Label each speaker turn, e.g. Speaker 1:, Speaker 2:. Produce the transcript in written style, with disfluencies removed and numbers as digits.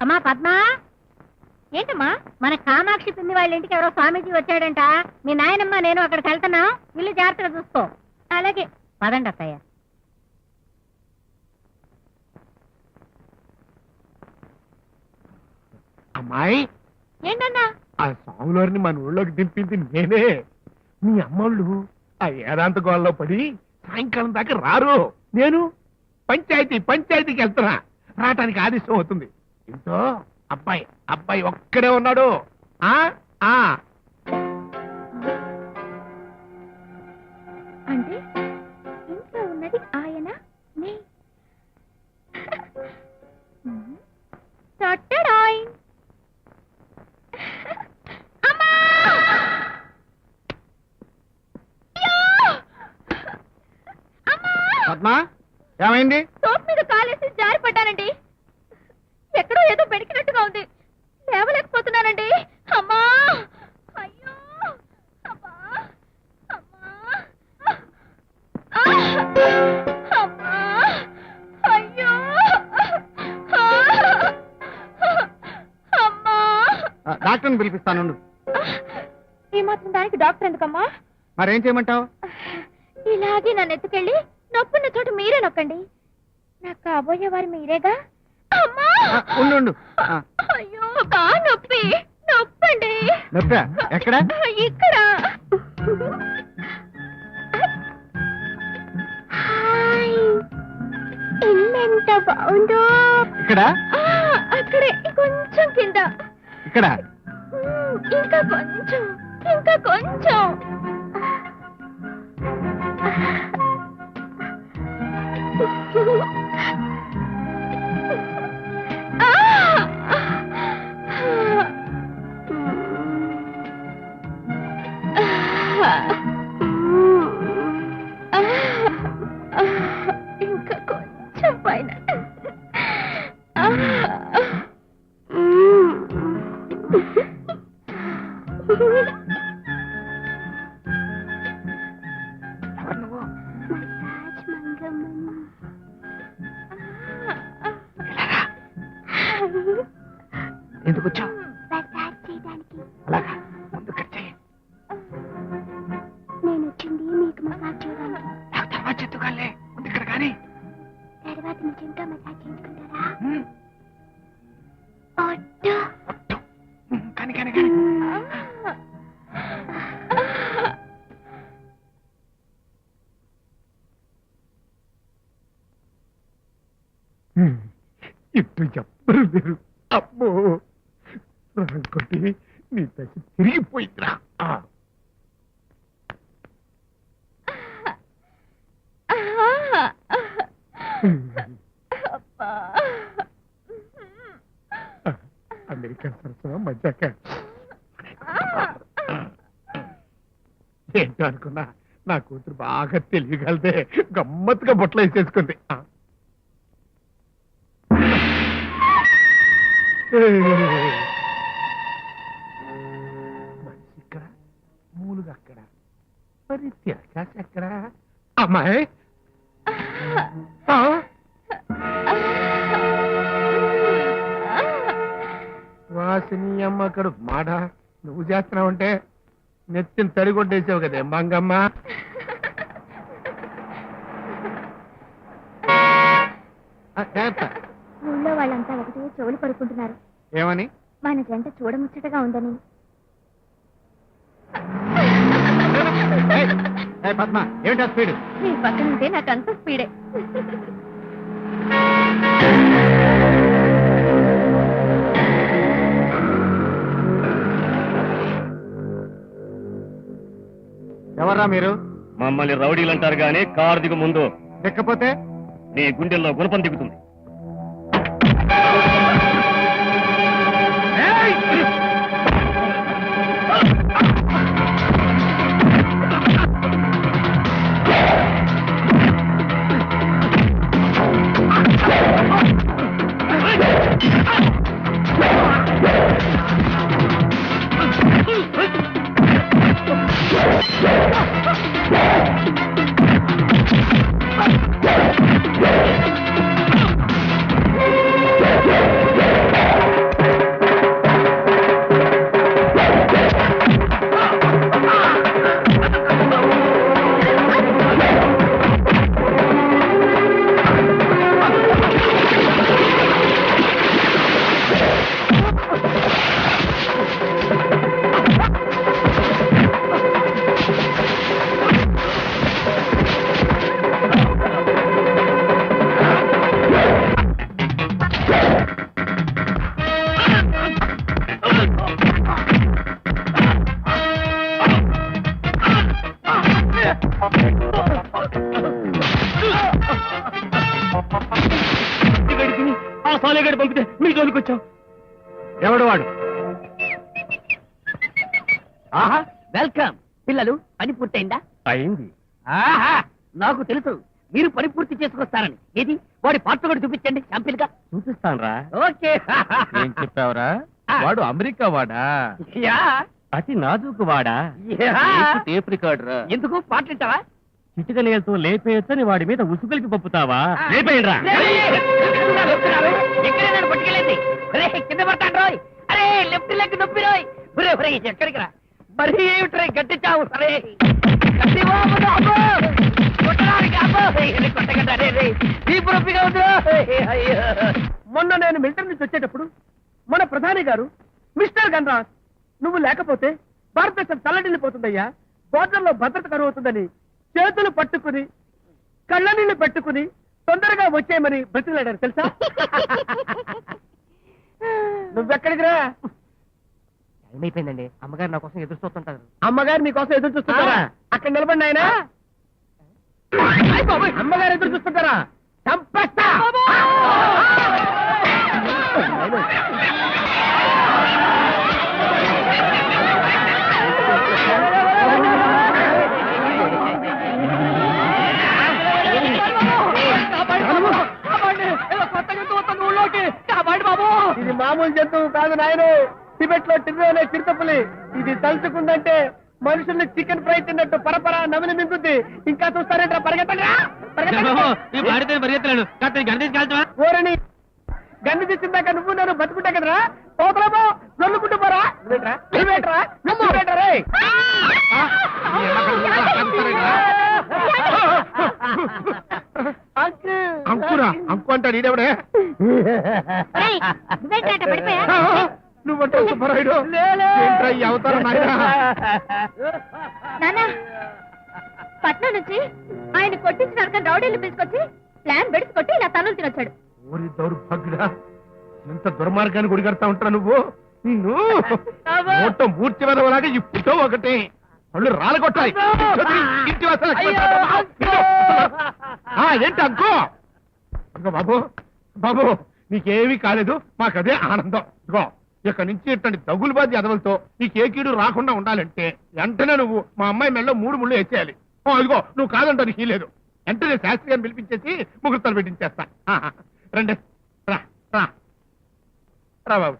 Speaker 1: అమ్మా పద్మా, ఏంటమ్మా? మన కామాక్షి పిన్ని వాళ్ళ ఇంటికి ఎవరో స్వామీజీ వచ్చాడంట. మీ నాయనమ్మ నేను అక్కడికి వెళ్తున్నాం. ఇల్లు జాగ్రత్తగా చూసుకో. అలాగే పదండి అత్తయ్య.
Speaker 2: అమ్మాయి,
Speaker 1: ఏంటన్నా?
Speaker 2: ఆ స్వాములారిని మన ఊళ్ళోకి దింపింది నేనే. మీ అమ్మోళ్ళు ఆ ఏదాంత గోళ్ళలో పడి సాయంకాలం దాకా రారు. నేను పంచాయతీకి వెళ్తున్నా. రావటానికి ఆలస్యం అవుతుంది. ఇంట్లో అబ్బాయి ఒక్కడే ఉన్నాడు. ఆ ఆ
Speaker 1: అంటే ఇంట్లో ఉన్నది ఆయన
Speaker 2: పద్మా, ఏమైంది?
Speaker 1: సోప్ మీద కాలేసి జారిపడ్డానండి. ఎక్కడో ఏదో పెడికినట్టుగా ఉంది. లేవలేకపోతున్నానండి. అమ్మా, అయ్యో, అమ్మా, అమ్మా, అమ్మా, అయ్యో, అమ్మా.
Speaker 2: డాక్టర్ని పిలిపిస్తాను.
Speaker 1: ఈ మాత్రం దానికి డాక్టర్ ఎందుకమ్మా?
Speaker 2: మరేం చేయమంటావు?
Speaker 1: ఇలాగే నన్ను ఎత్తుకెళ్ళి నొప్పున్న చోట మీరే నొక్కండి. నాకు కాబోయే వారు మీరేగా. అమ్మా,
Speaker 2: ఉండు.
Speaker 1: అయ్యో, బాగా నొప్పండి.
Speaker 2: నొప్పా? ఎక్కడ?
Speaker 1: ఇక్కడ. ఇల్లెంత బాగుందో.
Speaker 2: ఇక్కడ?
Speaker 1: అక్కడే కొంచెం కింద.
Speaker 2: ఇక్కడ?
Speaker 1: ఇంకా కొంచెం. ఇంకా కొంచెం పైన.
Speaker 2: ఎందుకు వచ్చావు? అలాగా, ముందు కట్ చేయి.
Speaker 1: నేను వచ్చింది మీకు మసాజ్ చేయడానికి.
Speaker 2: నాకు తర్వాత చెత్తుకాలే, ముందు ఇక్కడ కానీ.
Speaker 1: తర్వాత నిజంగా మసాజ్ చేయించుకుంటారా?
Speaker 2: కానీ ఇటు ఎవ్వరు లేరు. అమ్మో, రాంకొట్టి నీ దశ తిరిగిపోయిందిరా. అమెరికన్ సరసమా మధ్యాక ఏంటో అనుకున్నా. నా కూతురు బాగా తెలియగలదే, గమ్మత్తుగా బొట్టలు వేసేసుకుంది. మనిషి ఇక్కడ, మూలుగా అక్కడ, మరి తిరగాసి ఎక్కడ? అమ్మాయి, వాసిని అమ్మ అక్కడ మాట నువ్వు చేస్తున్నావంటే నెత్తిని తడిగొట్టేసావు కదే మంగమ్మ.
Speaker 1: ఊళ్ళో వాళ్ళంతా ఒకటే చెవులు పడుకుంటున్నారు.
Speaker 2: ఏమని?
Speaker 1: మన జంట చూడముచ్చటగా ఉందని.
Speaker 2: పద్మ, ఏమిటా స్పీడ్?
Speaker 1: నీ పక్కన ఉంటే నాకంత స్పీడే.
Speaker 2: ఎవర్రా మీరు?
Speaker 3: మమ్మల్ని రౌడీలు అంటారు గానీ కారు దిగు ముందు.
Speaker 2: లేకపోతే
Speaker 3: నీ గుండెల్లో గుణపం దిగుతుంది. ఎందుకు వచ్చావు? ఎవడు వాడు?
Speaker 4: ఆహా వెల్కమ్ పిల్లలు పని పూర్తయిందా?
Speaker 3: అయింది.
Speaker 4: ఆహా నాకు తెలుసు మీరు పని పూర్తి చేసుకొస్తారని. ఏది వాడి పాత్ర కూడా చూపించండి శాంపిల్ గా.
Speaker 3: చూపిస్తాన్రా.
Speaker 4: ఓకే
Speaker 3: ఏం చెప్పావురా? వాడు అమెరికా వాడా?
Speaker 4: యా,
Speaker 3: అతి నాజూకు వాడా?
Speaker 4: యా.
Speaker 3: టేప్ రికార్డరా?
Speaker 4: ఎందుకు పాటలింటావా?
Speaker 3: చిటిక నేలతో లేపేయచ్చని వాడి మీద ఉసుగలిపి పంపుతావా? లేపేయండిరా.
Speaker 4: ఎక్కడే పట్టుకెళ్ళండి. కింద పడతాడు రోయ్. అరే లెఫ్ట్ లెగ్ నొప్పి రోయ్. ఎక్కడికి రా మరి ఏమిట్రై గట్టి చావు సరే గట్టి బాబు అబ్బో కొట్టడానికి అబ్బో కొట్టగడ్డా రే తీపు నొప్పిగా ఉంది. అయ్యో
Speaker 5: మొన్న నేను మిలిటరీ నుంచి వచ్చేటప్పుడు మన ప్రధాని గారు మిస్టర్ గన్రాజ్ నువ్వు లేకపోతే భారతదేశం తల్లడిల్లిపోతుందయ్యా, బోర్డర్లో భద్రత కరువుతుందని చేతులు పట్టుకుని కళ్ళ నీళ్లు పెట్టుకుని తొందరగా వచ్చేయమని బ్రతిలాడారు తెలుసా? నువ్వెక్కడికి రా?
Speaker 4: ఏమైపోయిందండి అమ్మగారు నా కోసం ఎదురు చూస్తుంటారు.
Speaker 5: అమ్మగారు నీకోసం ఎదురు చూస్తుంటారా? అక్కడ నిలబడి ఆయన అమ్మగారు ఎదురు చూస్తుంటారా? చంపేస్తా. ఇది మామూలు జంతువు కాదు నాయన, టిబెట్ లో టిబెట్ అనే చిరుతపులి. ఇది తలుచుకుందంటే మనుషుల్ని చికెన్ ఫ్రై తిన్నట్టు పరపర నమిలి మింగుద్ది. ఇంకా చూస్తారేంట్రా? పరిగెత్తండి. ఓరని గన్ను తెచ్చిందాక నువ్వు నేను బతుకుంటా కదరా, పోతరాబో నొల్లుకుంటూ పోరా.
Speaker 2: అంకురా? అంకు అంటాడు ఈడెవడే?
Speaker 1: ఏయ్, నువ్వేంటంట పడిపోయా?
Speaker 2: నువ్వంటే సుబ్బరాయుడు ఏంట్రా ఈ అవతారం నాయనా?
Speaker 1: నాన్న పట్నం నుంచి ఆయన కొట్టించిన రౌడీలు తీసుకొచ్చి ప్లాన్ బెడిసి కొట్టి ఇలా తనులు తినొచ్చాడు.
Speaker 2: ఊరి దౌర్భాగ్యుడా, ఎంత దుర్మార్గాన్ని గుడిగడతా ఉంటా నువ్వు. నిన్ను మొత్తం మూర్చి వెదవలాగా ఈ పుట్టో ఒకటి వాళ్ళు రాలగొట్టాలి. ఇంటి ఏంటి అంకో? అంకో బాబు, బాబు నీకేమీ కాలేదు, మాకదే ఆనందం. ఇదిగో ఇక్కడి నుంచి ఇట్టండి దగులు బాధి ఎదవలతో నీకు ఏ కీడు రాకుండా ఉండాలంటే వెంటనే నువ్వు మా అమ్మాయి మెడలో 3 ముళ్ళు వేసేయాలి. ఇదిగో నువ్వు కాదంటా నీకు లేదు. వెంటనే శాస్త్రి గారిని పిలిపించేసి ముహూర్తాలు పెట్టించేస్తా. రండి రా రా రా బాబు.